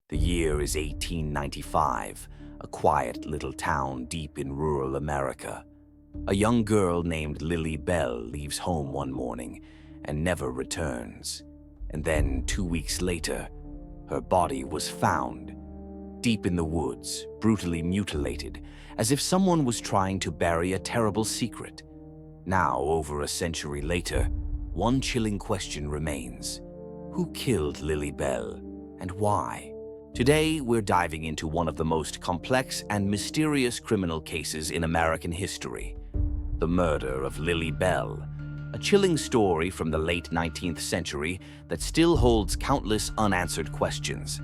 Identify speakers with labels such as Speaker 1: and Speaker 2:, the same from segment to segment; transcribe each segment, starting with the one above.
Speaker 1: The year is 1895, a quiet little town deep in rural America. A young girl named LilyBell leaves home one morning and never returns. And then 2 weeks later, her body was found, deep in the woods, brutally mutilated, as if someone was trying to bury a terrible secret. Now, over a century later, one chilling question remains. Who killed LilyBell, and why? Today, we're diving into one of the most complex and mysterious criminal cases in American history, the murder of LilyBell, a chilling story from the late 19th century that still holds countless unanswered questions.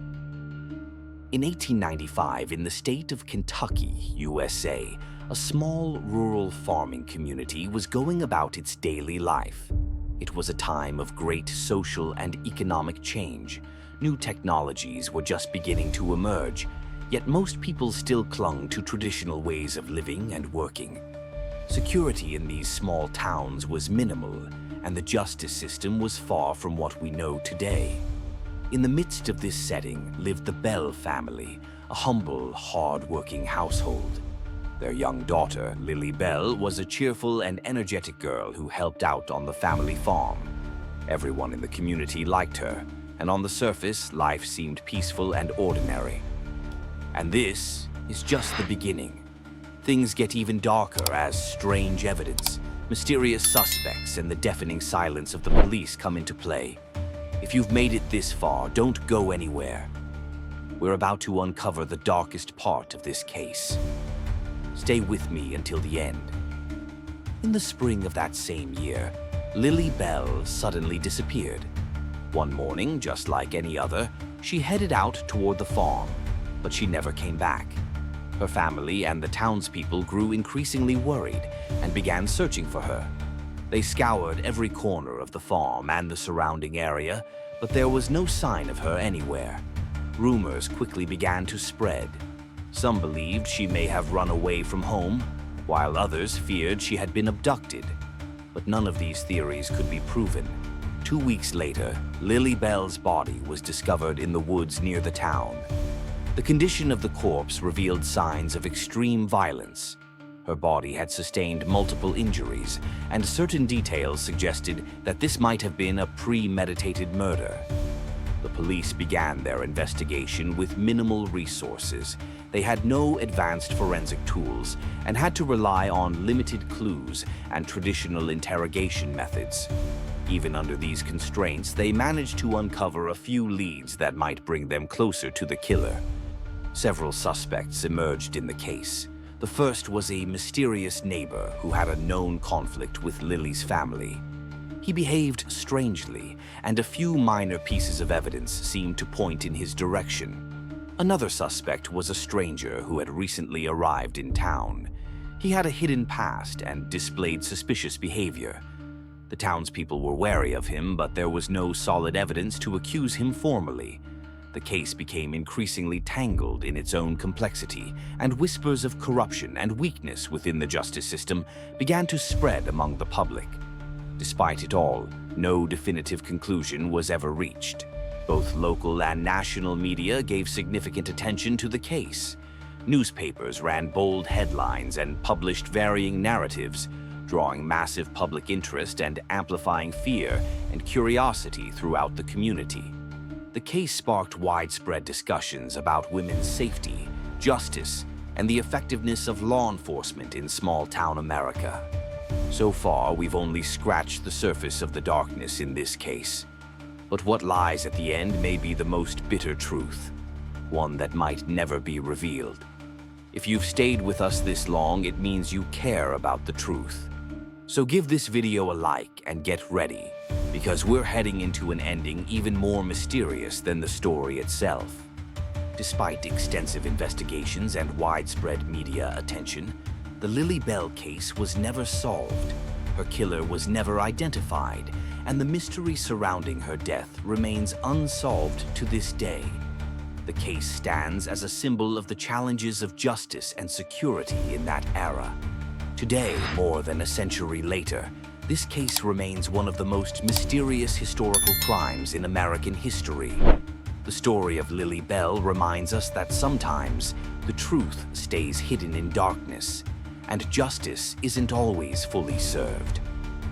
Speaker 1: In 1895, in the state of Kentucky, USA, a small rural farming community was going about its daily life. It was a time of great social and economic change. New technologies were just beginning to emerge, yet most people still clung to traditional ways of living and working. Security in these small towns was minimal, and the justice system was far from what we know today. In the midst of this setting lived the Bell family, a humble, hard-working household. Their young daughter, LilyBell, was a cheerful and energetic girl who helped out on the family farm. Everyone in the community liked her, and on the surface, life seemed peaceful and ordinary. And this is just the beginning. Things get even darker as strange evidence, mysterious suspects, and the deafening silence of the police come into play. If you've made it this far, don't go anywhere. We're about to uncover the darkest part of this case. Stay with me until the end. In the spring of that same year, LilyBell suddenly disappeared. One morning, just like any other, she headed out toward the farm, but she never came back. Her family and the townspeople grew increasingly worried and began searching for her. They scoured every corner of the farm and the surrounding area, but there was no sign of her anywhere. Rumors quickly began to spread. Some believed she may have run away from home, while others feared she had been abducted. But none of these theories could be proven. 2 weeks later, LilyBell's body was discovered in the woods near the town. The condition of the corpse revealed signs of extreme violence. Her body had sustained multiple injuries, and certain details suggested that this might have been a premeditated murder. The police began their investigation with minimal resources. They had no advanced forensic tools and had to rely on limited clues and traditional interrogation methods. Even under these constraints, they managed to uncover a few leads that might bring them closer to the killer. Several suspects emerged in the case. The first was a mysterious neighbor who had a known conflict with Lily's family. He behaved strangely, and a few minor pieces of evidence seemed to point in his direction. Another suspect was a stranger who had recently arrived in town. He had a hidden past and displayed suspicious behavior. The townspeople were wary of him, but there was no solid evidence to accuse him formally. The case became increasingly tangled in its own complexity, and whispers of corruption and weakness within the justice system began to spread among the public. Despite it all, no definitive conclusion was ever reached. Both local and national media gave significant attention to the case. Newspapers ran bold headlines and published varying narratives, drawing massive public interest and amplifying fear and curiosity throughout the community. The case sparked widespread discussions about women's safety, justice, and the effectiveness of law enforcement in small-town America. So far, we've only scratched the surface of the darkness in this case. But what lies at the end may be the most bitter truth, one that might never be revealed. If you've stayed with us this long, it means you care about the truth. So give this video a like and get ready, because we're heading into an ending even more mysterious than the story itself. Despite extensive investigations and widespread media attention, the LilyBell case was never solved. Her killer was never identified, and the mystery surrounding her death remains unsolved to this day. The case stands as a symbol of the challenges of justice and security in that era. Today, more than a century later, this case remains one of the most mysterious historical crimes in American history. The story of LilyBell reminds us that sometimes the truth stays hidden in darkness, and justice isn't always fully served.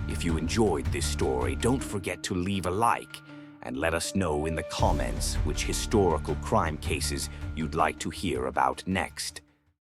Speaker 1: If you enjoyed this story, don't forget to leave a like and let us know in the comments which historical crime cases you'd like to hear about next.